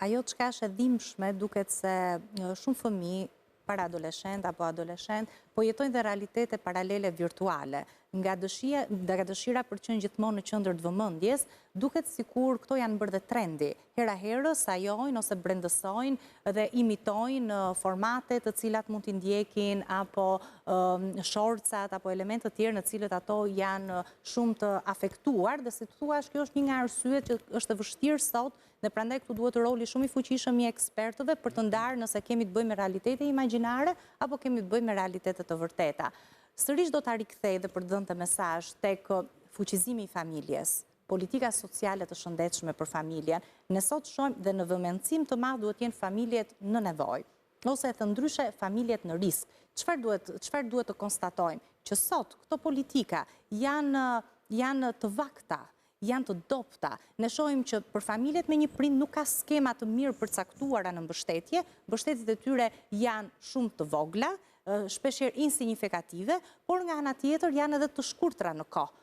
Ajo çka është e dhimbshme duket se shumë fëmijë para adoleshent apo adoleshent, po jetojnë dhe realitete paralele virtuale. Nga dëshira për qenë gjithmonë në qendër të vëmendjes, duket sikur këto janë bërë dhe trendi. Hera herës sajojnë ose brendësojnë dhe imitojnë formate të cilat mund t'i ndjekin apo shorcat apo elemente të tjerë në cilët ato janë shumë të afektuar dhe si thua, kjo është një nga arsyet që është e vështirë sot dhe prandaj këtu duhet roli shumë i fuqishëm i ekspertëve për të ndarë nëse kemi të bëjmë me realitete imagjinare apo kemi të bëjmë me realitete të vërteta. Sërish do ta rikthej dhe për të dhënë mesazh tek fuqizimi i familjes, politika sociale të shëndetshme për familjen. Ne sot shohim dhe në vëmendësim të madh duhet jenë familjet në nevojë, ose të ndryshe familjet në risk. Çfarë duhet të konstatojmë? Që sot këto politika janë të vakta, janë të dopta. Ne shohim që për familjet me një prind nuk ka skema të mirë përcaktuara në mbështetje, mbështetjet e tyre janë shumë të vogla, shpeshherë insignifikative, por nga ana tjetër janë edhe të shkurtra në kohë.